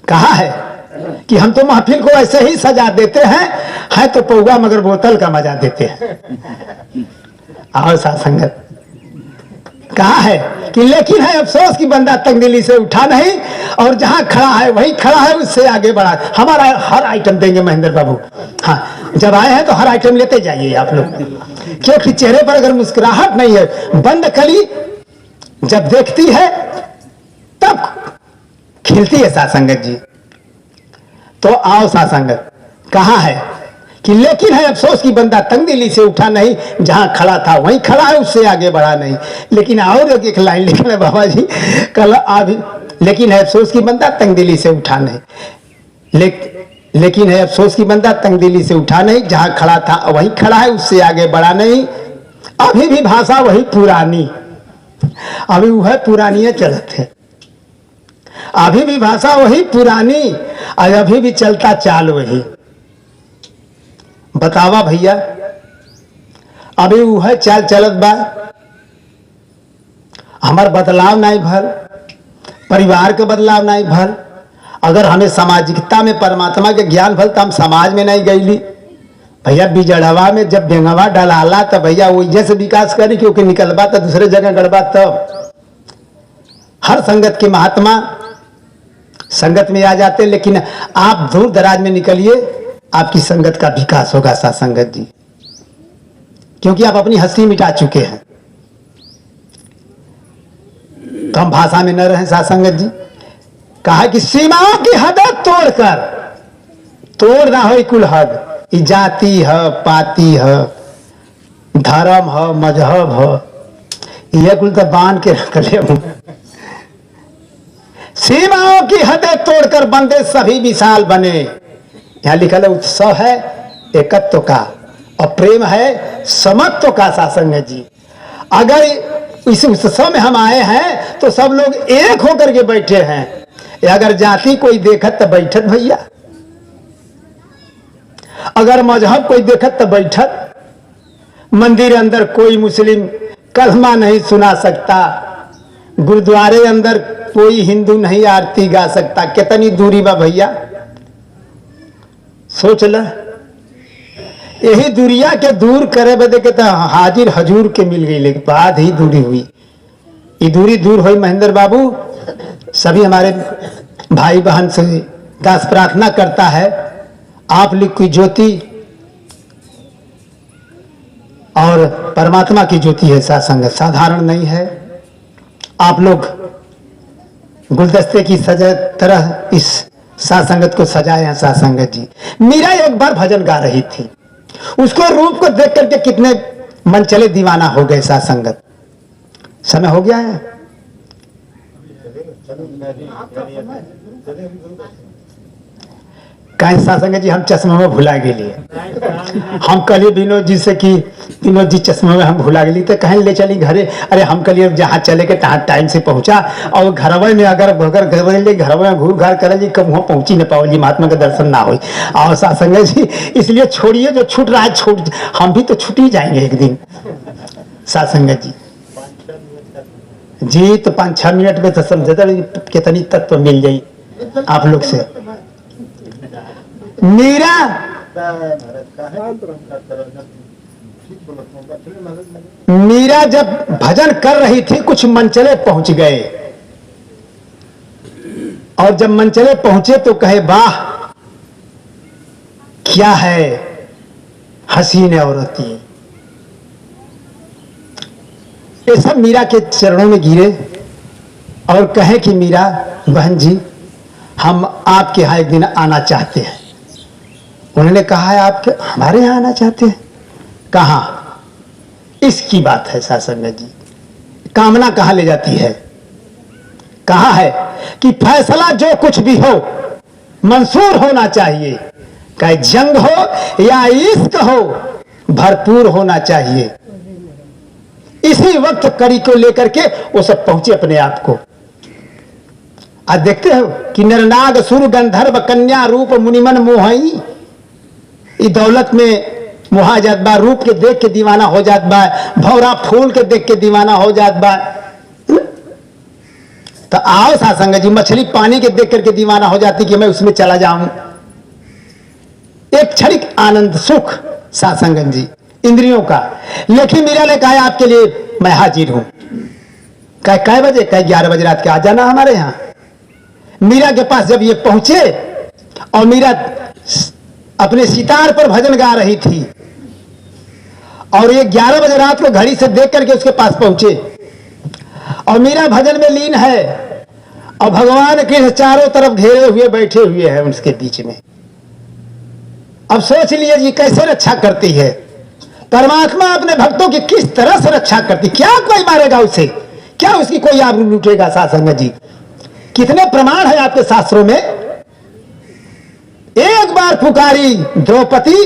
कहा है कि हम तो महफिल को ऐसे ही सजा देते हैं तो पौवा मगर बोतल का मजा देते हैं। और साथ संगत कहा है कि लेकिन है अफसोस कि बंदा तंगदिली से उठा नहीं और जहां खड़ा है वही खड़ा है, उससे आगे बढ़ा। हमारा हर आइटम देंगे महेंद्र बाबू। हाँ, जब आए हैं तो हर आइटम लेते जाइए आप लोग, क्योंकि चेहरे पर अगर मुस्कुराहट नहीं है, बंद कली जब देखती है तब खिलती है सासंगत जी। तो आओ सासंगत, कहा है कि लेकिन है अफसोस कि बंदा तंगदिली से उठा नहीं, जहां खड़ा था वहीं खड़ा है, उससे आगे बढ़ा नहीं। लेकिन और एक लाइन लिखना है बाबा जी कल अभी, लेकिन है अफसोस कि बंदा तंगदिली से उठा नहीं, लेकिन है अफसोस कि बंदा तंगदिली से उठा नहीं, जहां खड़ा था वहीं खड़ा है, उससे आगे बढ़ा नहीं। अभी भी भाषा वही पुरानी, अभी वह पुरानी चलत है, अभी भी भाषा वही पुरानी और अभी भी चलता चाल वही। बतावा भैया, अभी वह चाल चलत बा, हमार बदलाव नहीं भर, परिवार के बदलाव नहीं भर। अगर हमें सामाजिकता में परमात्मा के ज्ञान भल तो हम समाज में नहीं गईली भैया। बिजड़वा में जब बेंगवा डलाला तब भैया वही से विकास करी, क्योंकि निकलबा तो दूसरे जगह गड़बा। तब हर संगत के महात्मा संगत में आ जाते, लेकिन आप दूर दराज में निकलिए, आपकी संगत का विकास होगा सासंगत जी, क्योंकि आप अपनी हंसी मिटा चुके हैं। तो हम भाषा में न रहे सासंगत जी। कहा कि सीमाओं की हद तोड़कर, तोड़ ना हो कुल हद, जाति है, पाति है, धर्म है, मजहब है, ये कुल तो बांध के रख ले। सीमाओं की हदें तोड़कर बंदे सभी विशाल बने। यहां लिखा है उत्सव है एकत्व का और प्रेम है समत्व का सासंगत जी। अगर इस उत्सव में हम आए हैं तो सब लोग एक होकर के बैठे हैं। अगर जाति कोई देखत तो बैठत भैया, अगर मजहब कोई देखत तो बैठत। मंदिर अंदर कोई मुस्लिम कलमा नहीं सुना सकता, गुरुद्वारे अंदर कोई हिंदू नहीं आरती गा सकता। कितनी दूरी बा भैया, सोच ल। यही दूरिया के दूर करे बदे के तो हाजिर हजूर के मिल गई, लेकिन बाद ही दूरी हुई। ये दूरी दूर हुई महेंद्र बाबू। सभी हमारे भाई बहन से दास प्रार्थना करता है, आप लोग की ज्योति और परमात्मा की ज्योति है सासंगत, साधारण नहीं है। आप लोग गुलदस्ते की सजा तरह इस सासंगत को सजाए हैं सासंगत जी। मीरा एक बार भजन गा रही थी, उसको रूप को देख करके कितने मन चले दीवाना हो गए सासंगत। समय हो गया है, कहीं सासंगत जी हम चश्मा में भुला गए। हम कल विनोद जी से कि विनोद जी चश्मा में हम भुला गए, तो कहीं ले चली घरे। अरे हम कल जहाँ चले के तहाँ टाइम से पहुंचा, और घरवा में अगर घरवा में घूर घार करे जी कब वहाँ पहुंची न पाओ जी, महात्मा का दर्शन ना हो। और सासंगत जी इसलिए छोड़िए, जो छूट रहा है छूट, हम भी तो छूट ही जाएंगे एक दिन सासंगत जी। जी तो 5-6 मिनट में तो समझे कितनी तत्व मिल जाई आप लोग से। मीरा जब भजन कर रही थी, कुछ मंचले पहुंच गए, और जब मंचले पहुंचे तो कहे वाह क्या है हसीन औरत। ये सब मीरा के चरणों में गिरे और कहे कि मीरा बहन जी, हम आपके यहाँ एक दिन आना चाहते हैं। उन्होंने कहा है आपके हमारे यहाँ आना चाहते हैं? कहाँ? इसकी बात है सासंगत जी। कामना कहाँ ले जाती है? कहा है कि फैसला जो कुछ भी हो मंसूर होना चाहिए, चाहे जंग हो या इश्क हो, भरपूर होना चाहिए। इसी वक्त कड़ी को लेकर के वो सब पहुंचे अपने आप को। आज देखते हो कि नरनाग सुर गंधर्व कन्या रूप मुनिमन मोहई, ई दौलत में मोहा जात बा, रूप के देख के दीवाना हो जात बा, भौरा फूल के देख के दीवाना हो जात बा। तो आओ साथ संगत जी, मछली पानी के देख करके दीवाना हो जाती कि मैं उसमें चला जाऊं। एक क्षणिक आनंद सुख साथ संगत जी इंद्रियों का। लेकिन मीरा ने कहा आपके लिए मैं हाजिर हूं। कह कै बजे? कह 11 बजे रात के आ जाना हमारे यहां। मीरा के पास जब ये पहुंचे और मीरा अपने सितार पर भजन गा रही थी और ये 11 बजे रात को घड़ी से देख करके उसके पास पहुंचे और मीरा भजन में लीन है और भगवान कृष्ण चारों तरफ घेरे हुए बैठे हुए हैं उसके बीच में। अब सोच लिए जी कैसे रक्षा करती है परमात्मा अपने भक्तों की, किस तरह से रक्षा करती। क्या कोई मारेगा उसे? क्या उसकी कोई आबरू लूटेगा? साथ संगत जी कितने प्रमाण है आपके शास्त्रों में। एक बार पुकारी द्रौपदी,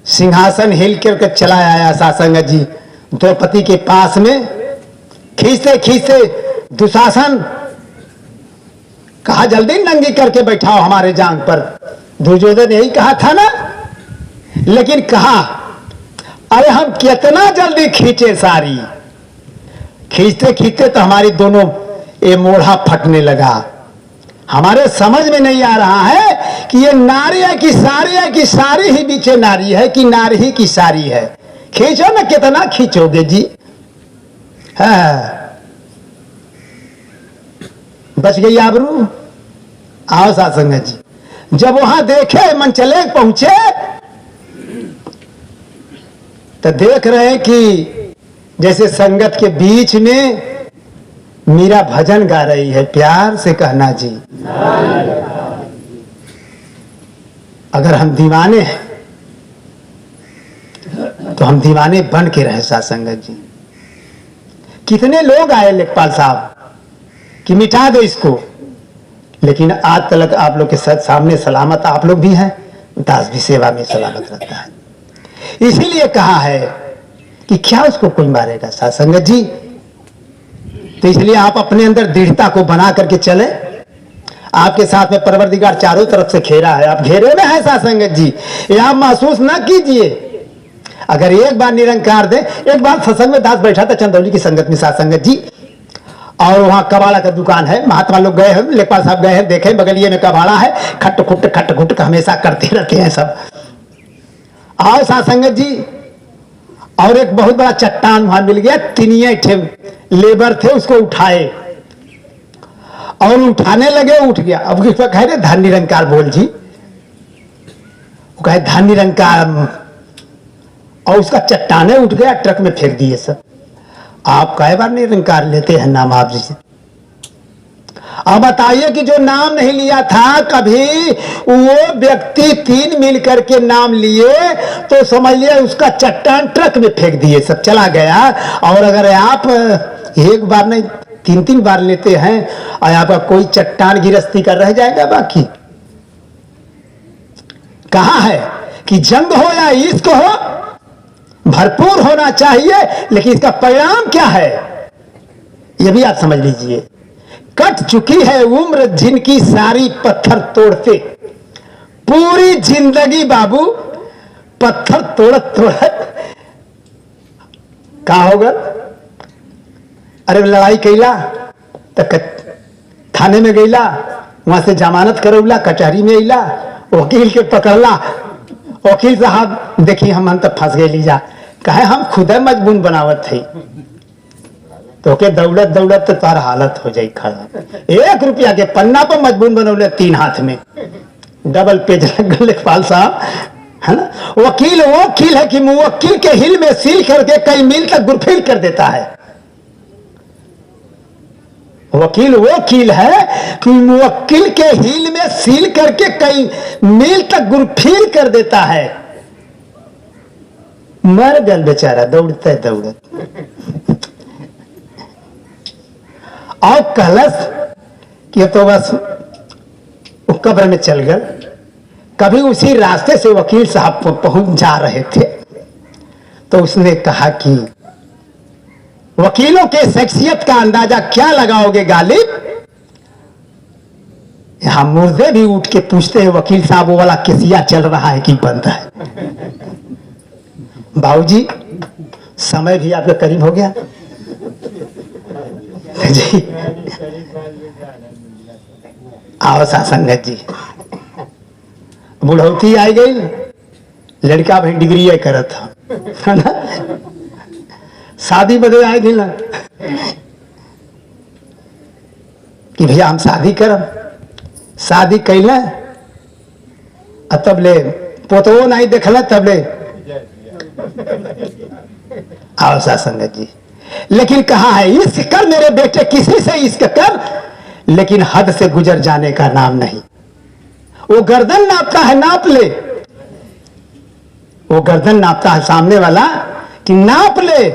सिंहासन हिल करके चला आया साथ संगत जी द्रौपदी के पास में। खींचते खींचते दुशासन कहा जल्दी नंगी करके बैठाओ हमारे जांग पर। दुर्योधन यही कहा था ना, लेकिन कहा अरे हम कितना जल्दी खींचे सारी। खींचते खींचते तो हमारी दोनों ये मोढ़ा फटने लगा। हमारे समझ में नहीं आ रहा है कि ये नारी है कि सारी है कि सारी ही पीछे नारी है कि नारी ही की सारी है। खींचो ना, कितना खींचोगे जी। हाँ बच गई आबरू। आओ साथ संगत जी जब वहां देखे मंचले पहुंचे तो देख रहे हैं कि जैसे संगत के बीच में मीरा भजन गा रही है। प्यार से कहना जी, अगर हम दीवाने हैं तो हम दीवाने बन के रहे साथ संगत जी। कितने लोग आए लेखपाल साहब कि मिटा दो इसको, लेकिन आज तक आप लोग के सामने सलामत आप लोग भी हैं, दास भी सेवा में सलामत रहता है। इसीलिए कहा है कि क्या उसको कोई मारेगा साथ संगत जी। तो इसलिए आप अपने अंदर दृढ़ता को बना करके चले। आपके साथ में परवरदिगार चारों तरफ से घेरा है, आप घेरे में है साथ संगत जी। ये आप महसूस ना कीजिए। अगर एक बार निरंकार दे, एक बार सत्संग में दास बैठा था चंदौली की संगत में साथ संगत जी, और वहां कबाड़ा का दुकान है, महात्मा लोग गए हैं, लेखपाल साहब गए हैं, देखे बगलिए में कबाड़ा है, खट खुट हमेशा करते रहते हैं सब। आओ साथ संगत जी, और एक बहुत बड़ा चट्टान वहां मिल गया। तिनिये थे लेबर थे, उसको उठाए और उठाने लगे, उठ गया। अब कह रहे धन निरंकार बोल जी, वो कहे धन निरंकार, और उसका चट्टाने उठ गया, ट्रक में फेंक दिए सब। आप कई बार निरंकार लेते हैं नाम आप जी से। अब बताइए कि जो नाम नहीं लिया था कभी, वो व्यक्ति 3 मिल करके नाम लिए तो समझ लिया उसका चट्टान ट्रक में फेंक दिए, सब चला गया। और अगर आप एक बार नहीं 3 बार लेते हैं और आपका कोई चट्टान गिरस्ती का रह जाएगा बाकी। कहा है कि जंग हो या इश्क हो, भरपूर होना चाहिए, लेकिन इसका परिणाम क्या है यह भी आप समझ लीजिए। कट चुकी है उम्र जिनकी सारी पत्थर तोड़ते, पूरी जिंदगी बाबू पत्थर तोड़त तोड़त कहा होगा। अरे लड़ाई कैला तो थाने में गईला, वहां से जमानत करौला, कचहरी में अला, वकील के पकड़ला, वकील साहब देखी हम तब फंस गए लीजा, कहे हम खुद मजबून बनावत थे तो के दौड़त दौड़त तो तार हालत हो जाए खड़ा। 1 रुपया के पन्ना पर मजबून बनौले 3 हाथ में, डबल पेज लग लेखपाल साहब, है ना। वकील वो वकील है कि मुवक्किल के हिल में सील करके कई मील तक गुरफिल कर देता है। वकील वो वकील है कि मुवक्किल के हिल में सील करके कई मील तक गुरफिल कर देता है। मर गल बेचारा दौड़ते दौड़त। और कहलस कि तो बस कब्र में चल गए। कभी उसी रास्ते से वकील साहब पहुंच जा रहे थे तो उसने कहा कि वकीलों के शख्सियत का अंदाजा क्या लगाओगे गालिब? यहां मुर्दे भी उठ के पूछते हैं वकील साहब वो वाला केसिया चल रहा है कि बंद है? बाबूजी समय भी आपके करीब हो गया जी। आओ सासंगत जी, बुढ़ौती आई गई, लड़का भाई डिग्री करत है ना, शादी बदे आए ना कि भैया हम शादी करब, शादी कैल तब ले पोतवो नहीं देखल तब ले आओ सासंगत जी। लेकिन कहा है इश्क कर मेरे बेटे, किसी से इश्क कर, लेकिन हद से गुजर जाने का नाम नहीं। वो गर्दन नापता है, नाप ले, वो गर्दन नापता है सामने वाला कि नाप ले,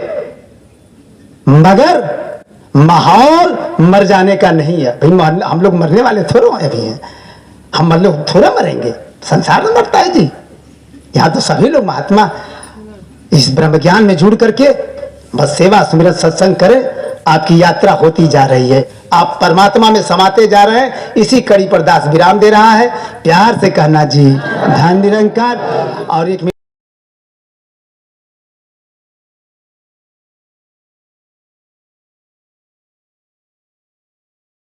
मगर माहौल मर जाने का नहीं है भाई। हम लोग मरने वाले थोड़े अभी हैं, हम लोग थोड़ा मरेंगे, संसार में मरता है जी। यहाँ तो सभी लोग महात्मा इस ब्रह्म ज्ञान में जुड़ करके बस सेवा सुमिरन सत्संग करें, आपकी यात्रा होती जा रही है, आप परमात्मा में समाते जा रहे हैं। इसी कड़ी पर दास विराम दे रहा है। प्यार से कहना जी धन निरंकार। और एक